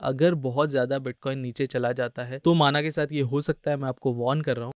अगर बहुत ज्यादा बिटकॉइन नीचे चला जाता है तो माना के साथ ये हो सकता है, मैं आपको वार्न कर रहा हूँ।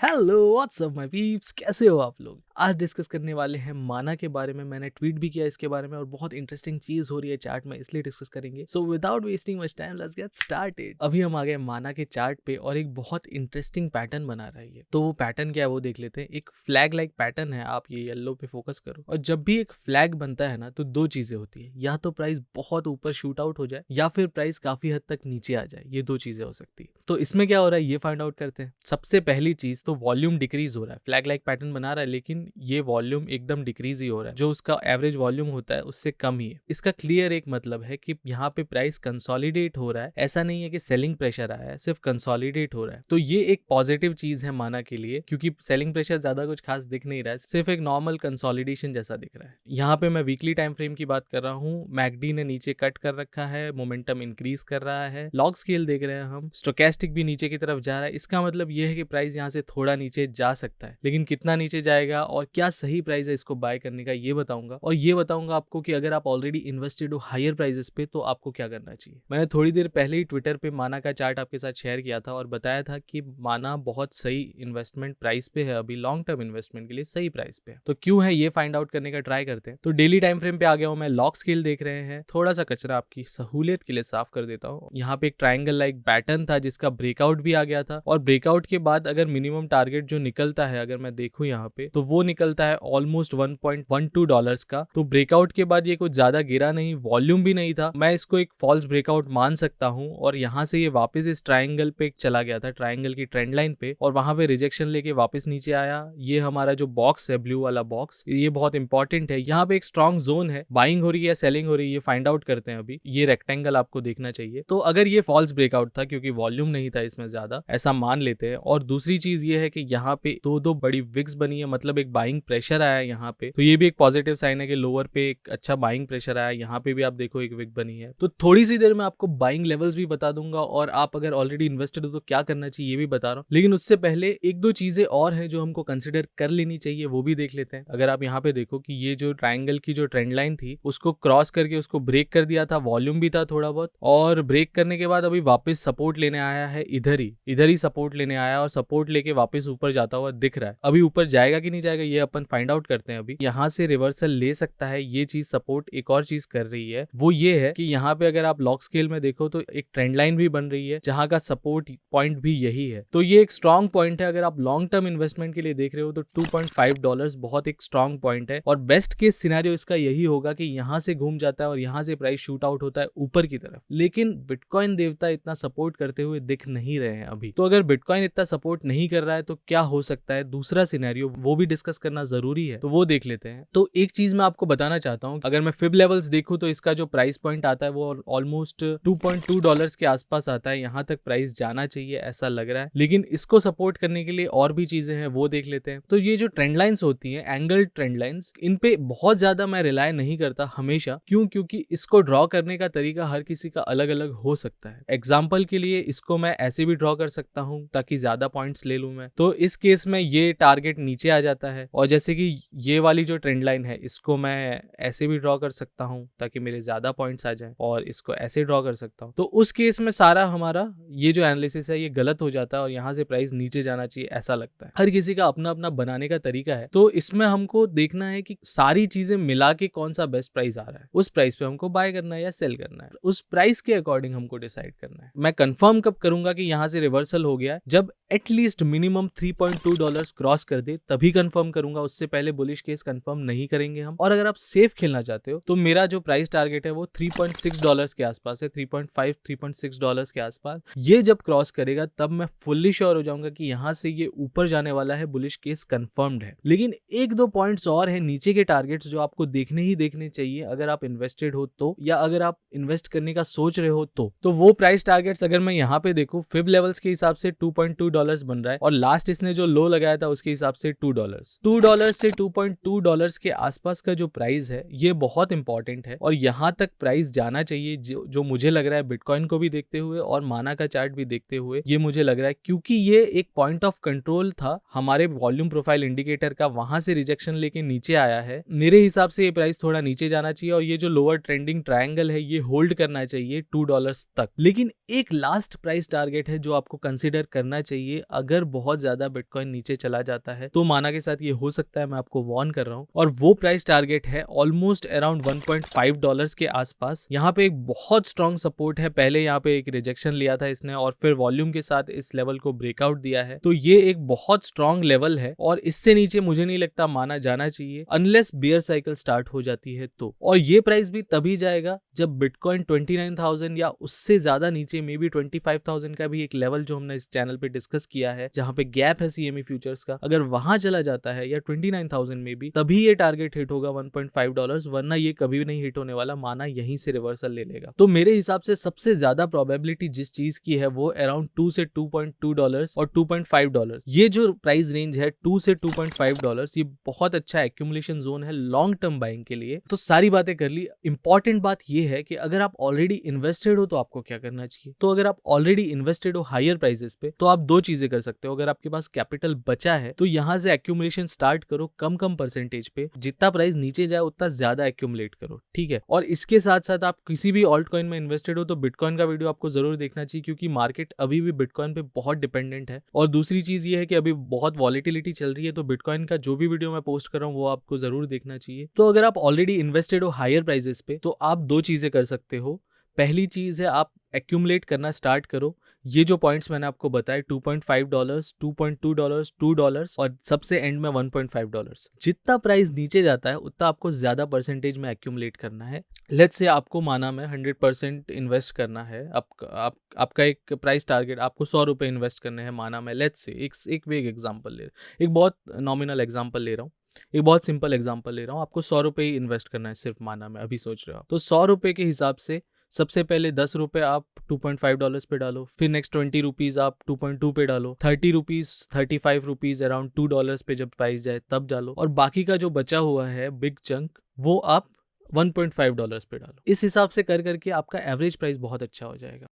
Hello what's up my peeps, कैसे हो आप लोग। आज डिस्कस करने वाले हैं माना के बारे में। मैंने ट्वीट भी किया इसके बारे में और बहुत इंटरेस्टिंग चीज हो रही है चार्ट में, इसलिए डिस्कस करेंगे। So without wasting much time let's get started. अभी हम आ गए माना के चार्ट पे और एक बहुत इंटरेस्टिंग पैटर्न बना रहा है ये। तो वो पैटर्न क्या है वो देख लेते हैं। एक फ्लैग लाइक पैटर्न है, आप ये येलो पे फोकस करो। और जब भी एक फ्लैग बनता है ना तो दो चीजें होती है, या तो प्राइस बहुत ऊपर शूट आउट हो जाए या फिर प्राइस काफी हद तक नीचे आ जाए। ये दो चीजें हो सकती है। तो इसमें क्या हो रहा है ये फाइंड आउट करते हैं। सबसे पहली चीज तो वॉल्यूम डिक्रीज हो रहा है। फ्लैग लाइक पैटर्न बना रहा है लेकिन ये वॉल्यूम एकदम डिक्रीज ही हो रहा है, जो उसका एवरेज वॉल्यूम होता है उससे कम ही है। इसका क्लियर एक मतलब है कि यहाँ पे प्राइस कंसोलिडेट हो रहा है। ऐसा नहीं है कि सेलिंग प्रेशर आया है, सिर्फ कंसोलिडेट हो रहा है। तो ये एक पॉजिटिव चीज है माना के लिए, क्योंकि सेलिंग प्रेशर ज्यादा कुछ खास दिख नहीं रहा है, सिर्फ एक नॉर्मल कंसोलिडेशन जैसा दिख रहा है। यहाँ पे मैं वीकली टाइम फ्रेम की बात कर रहा हूँ। मैकडी ने नीचे कट कर रखा है, मोमेंटम इंक्रीज कर रहा है। लॉग स्केल देख रहे हैं हम, स्टोकेस्टिक भी नीचे की तरफ जा रहा है। इसका मतलब ये है कि प्राइस यहाँ से थोड़ा नीचे जा सकता है, लेकिन कितना नीचे जाएगा और क्या सही प्राइस है इसको बाय करने का ये बताऊंगा। और ये बताऊंगा आपको कि अगर आप ऑलरेडी इन्वेस्टेड हो हायर प्राइसेस पे तो आपको क्या करना चाहिए। मैंने थोड़ी देर पहले ही ट्विटर पे माना का चार्ट आपके साथ शेयर किया था और बताया था कि माना बहुत सही इन्वेस्टमेंट प्राइस पे है, अभी लॉन्ग टर्म इन्वेस्टमेंट के लिए सही प्राइस पे है। तो क्यों है ये फाइंड आउट करने का ट्राई करते हैं। तो डेली टाइम फ्रेम पे आ गया हूं मैं। लॉग स्केल देख रहे हैं, थोड़ा सा कचरा आपकी सहूलियत के लिए साफ कर देता हूँ। यहाँ पे एक ट्राइंगल लाइक पैटर्न था जिसका ब्रेकआउट भी आ गया था, और ब्रेकआउट के बाद अगर मिनिमम टारगेट जो निकलता है, अगर मैं देखूं यहाँ पे, तो वो निकलता है ऑलमोस्ट $1.12 का। तो ब्रेकआउट के बाद ये कुछ ज्यादा गिरा नहीं, वॉल्यूम भी नहीं था, मैं इसको एक फॉल्स ब्रेकआउट मान सकता हूँ। और यहाँ से ये वापस इस ट्राइंगल पे चला गया था, ट्राइंगल की ट्रेंड लाइन पे, और वहां पे रिजेक्शन लेके वापस नीचे आया। ये हमारा जो बॉक्स है, ब्लू वाला बॉक्स, ये बहुत इंपॉर्टेंट है। यहाँ पे एक स्ट्रॉन्ग जोन है, बाइंग हो रही है सेलिंग हो रही है, ये फाइंड आउट करते हैं अभी। ये रेक्टेंगल आपको देखना चाहिए। तो अगर ये फॉल्स ब्रेकआउट था क्योंकि वॉल्यूम नहीं था इसमें ज्यादा, ऐसा मान लेते हैं। और दूसरी चीज ये है कि यहाँ पे दो बड़ी विक्स बनी है, मतलब एक बाइंग प्रेशर आया है यहाँ पे। तो ये भी एक पॉजिटिव साइन है कि लोअर पे एक अच्छा बाइंग प्रेशर आया। यहाँ पे भी आप देखो एक विक बनी है। तो थोड़ी सी देर में आपको बाइंग लेवल्स भी बता दूंगा और आप अगर ऑलरेडी इन्वेस्टेड हो तो क्या करना चाहिए ये भी बता रहा हूँ। लेकिन उससे पहले एक दो चीजें और है जो हमको कंसिडर कर लेनी चाहिए, वो भी देख लेते हैं। अगर आप यहाँ पे देखो कि ये जो ट्राइंगल की जो ट्रेंड लाइन थी उसको क्रॉस करके उसको ब्रेक कर दिया था, वॉल्यूम भी था थोड़ा बहुत, और ब्रेक करने के बाद अभी वापस सपोर्ट लेने आया है। इधर ही सपोर्ट लेने आया और सपोर्ट लेके वापस ऊपर जाता हुआ दिख रहा है। अभी ऊपर जाएगा कि नहीं जाएगा ये अपन फाइंड आउट करते हैं। अभी यहाँ से रिवर्सल ले सकता है ये चीज सपोर्ट। एक और चीज कर रही है वो ये है कि यहाँ पे अगर आप लॉग स्केल में देखो तो एक ट्रेंड लाइन भी बन रही है जहां का सपोर्ट पॉइंट भी यही है। तो ये एक स्ट्रॉन्ग पॉइंट है। अगर आप लॉन्ग टर्म इन्वेस्टमेंट के लिए देख रहे हो तो $2.5 बहुत एक स्ट्रॉन्ग पॉइंट है। और बेस्ट केस सिनेरियो इसका यही होगा कि यहाँ से घूम जाता है और यहाँ से प्राइस शूट आउट होता है ऊपर की तरफ। लेकिन बिटकॉइन देवता इतना सपोर्ट करते हुए दिख नहीं रहे हैं अभी। तो अगर बिटकॉइन इतना सपोर्ट नहीं कर रहा है तो क्या हो सकता है दूसरा सिनेरियो, वो भी डिस्कस करना जरूरी है। तो वो देख लेते हैं। तो एक चीज मैं आपको बताना चाहता हूँ, अगर मैं फिब लेवल्स देखूं तो इसका जो प्राइस पॉइंट आता है वो ऑलमोस्ट $2.2 के आसपास आता है। यहाँ तक प्राइस जाना चाहिए ऐसा लग रहा है, लेकिन इसको सपोर्ट करने के लिए और भी चीजें हैं वो देख लेते हैं। तो ये जो ट्रेंड लाइंस होती हैं, एंगल ट्रेंड लाइंस, इन पे बहुत ज्यादा मैं रिलाय नहीं करता हमेशा। क्यों? क्योंकि इसको ड्रॉ करने का तरीका हर किसी का अलग अलग हो सकता है। एग्जाम्पल के लिए इसको मैं ऐसे भी ड्रॉ कर सकता हूँ ताकि ज्यादा पॉइंट्स ले लूं मैं। तो इस केस में ये टारगेट नीचे आ जाता है, और जैसे कि ये वाली जो ट्रेंड लाइन है इसको मैं ऐसे भी ड्रॉ कर सकता हूँ ताकि मेरे ज्यादा पॉइंट्स आ जाएं, और इसको ऐसे ड्रॉ कर सकता हूँ। तो उस केस में सारा हमारा ये जो एनालिसिस है ये गलत हो जाता है और यहाँ से प्राइस नीचे जाना चाहिए ऐसा लगता है। हर किसी का अपना अपना बनाने का तरीका है। तो इसमें हमको देखना है कि सारी चीजें मिला के कौन सा बेस्ट प्राइस आ रहा है, उस प्राइस पे हमको बाय करना है या सेल करना है, उस प्राइस के अकॉर्डिंग हमको डिसाइड करना है। मैं कंफर्म कब करूंगा कि यहाँ से रिवर्सल हो गया, जब एटलीस्ट मिनिमम $3.2 क्रॉस कर दे तभी कंफर्म करूंगा। उससे पहले बुलिश केस कंफर्म नहीं करेंगे हम। और अगर आप सेफ खेलना चाहते हो तो मेरा जो प्राइस टारगेट है वो $3.6 के आसपास है, 3.5 $3.6 के आसपास। ये जब क्रॉस करेगा तब मैं फुल्ली श्योर हो जाऊंगा कि यहाँ से ये ऊपर जाने वाला है, बुलिश केस कंफर्म्ड है। लेकिन एक दो पॉइंट्स और है नीचे के टारगेट्स जो आपको देखने चाहिए अगर आप इन्वेस्टेड हो तो, या अगर आप इन्वेस्ट करने का सोच रहे हो तो वो प्राइस टारगेट्स अगर मैं यहाँ पे देखूं, फिब लेवल्स के हिसाब से $2.2 बन रहा है और लास्ट इसने जो लो लगाया था उसके हिसाब से $2। $2 से $2.2 के आसपास का जो प्राइस है ये बहुत इंपॉर्टेंट है और यहाँ तक प्राइस जाना चाहिए, जो मुझे लग रहा है बिटकॉइन को भी देखते हुए और माना का चार्ट भी देखते हुए ये मुझे लग रहा है, क्योंकि ये एक पॉइंट ऑफ कंट्रोल था हमारे वॉल्यूम प्रोफाइल इंडिकेटर का, वहां से रिजेक्शन लेके नीचे आया है। मेरे हिसाब से ये प्राइस थोड़ा नीचे जाना चाहिए और ये जो लोअर ट्रेंडिंग ट्रायंगल है ये होल्ड करना चाहिए $2 तक। लेकिन एक लास्ट प्राइस टारगेट है जो आपको कंसिडर करना चाहिए अगर बहुत ज्यादा बिटकॉइन नीचे चला जाता है, तो माना के साथ ये हो सकता है, मैं आपको वार्न कर रहा हूँ। और वो प्राइस टारगेट है ऑलमोस्ट अराउंड $1.5 के आसपास। यहाँ पे एक बहुत स्ट्रॉन्ग सपोर्ट है, पहले यहाँ पे एक रिजेक्शन लिया था इसने और फिर वॉल्यूम के साथ इस लेवल को ब्रेकआउट दिया है, तो ये एक बहुत स्ट्रॉन्ग लेवल है और इससे नीचे मुझे नहीं लगता माना जाना चाहिए अनलेस बियर साइकिल स्टार्ट हो जाती है तो। और ये प्राइस भी तभी जाएगा जब बिटकॉइन 29,000 या उससे ज्यादा नीचे, मे बी 25,000 का भी एक लेवल जो हमने इस चैनल पे डिस्कस किया है जहां पे गैप है सीएमई फ्यूचर्स का, अगर वहां चला जाता है या 29,000 में भी, तभी ये टारगेट हिट होगा $1.5, वरना ये कभी भी नहीं हिट होने वाला। माना यहीं से रिवर्सल ले लेगा। तो मेरे हिसाब से सबसे ज्यादा प्रोबेबिलिटी जिस चीज की है वो अराउंड 2 से $2.2 और $2.5, ये जो प्राइस रेंज है 2 से $2.5, ये बहुत अच्छा एक्यूमुलेशन जोन है लॉन्ग टर्म बाइंग के लिए। तो सारी बातें कर ली। इंपॉर्टेंट बात ये है कि अगर आप ऑलरेडी इन्वेस्टेड हो तो आपको क्या करना चाहिए। तो अगर आप ऑलरेडी इन्वेस्टेड हो हायर प्राइसेस पे, तो आप दो चीजें कर सकते हो। अगर आपके पास कैपिटल बचा है तो यहाँ से एक्यूमुलेशन स्टार्ट करो कम परसेंटेज पे, जितना प्राइस नीचे जाए उतना ज्यादा एक्यूमुलेट करो, ठीक है। और इसके साथ साथ आप किसी भी ऑल्ट कॉइन में इन्वेस्टेड हो तो बिटकॉइन का वीडियो आपको जरूर देखना चाहिए, क्योंकि मार्केट अभी भी बिटकॉइन पे बहुत डिपेंडेंट है। और दूसरी चीज ये है कि अभी बहुत वॉलेटिलिटी चल रही है, तो बिटकॉइन का जो भी वीडियो मैं पोस्ट कर रहा हूँ वो आपको जरूर देखना चाहिए। तो अगर आप ऑलरेडी इन्वेस्टेड हो हायर प्राइसेस पे, तो आप दो चीजें कर सकते हो। पहली चीज है आप एक्यूमुलेट करना स्टार्ट करो। ये जो पॉइंट्स मैंने आपको बताए, $2.5, $2.2, $2 और सबसे एंड में $1.5, जितना प्राइस नीचे जाता है उतना आपको ज्यादा परसेंटेज में एक्यूमुलेट करना है। लेट्स से आपको माना में 100% इन्वेस्ट करना है। आपका एक प्राइस टारगेट, आपको $100 इन्वेस्ट करने हैं माना में। लेट्स से एक वेग एग्जाम्पल ले, एक बहुत नॉमिनल एग्जाम्पल ले रहा हूँ, एक बहुत सिंपल एग्जांपल ले रहा हूँ। आपको $100 ही इन्वेस्ट करना है सिर्फ माना में, अभी सोच रहे हो। तो $100 के हिसाब से सबसे पहले $10 आप $2.5 पे डालो, फिर नेक्स्ट ₹20 आप 2.2 पे डालो, ₹30, ₹35 अराउंड $2 पे जब प्राइस जाए तब डालो, और बाकी का जो बचा हुआ है बिग चंक वो आप $1.5 पे डालो। इस हिसाब से कर करके आपका एवरेज प्राइस बहुत अच्छा हो जाएगा।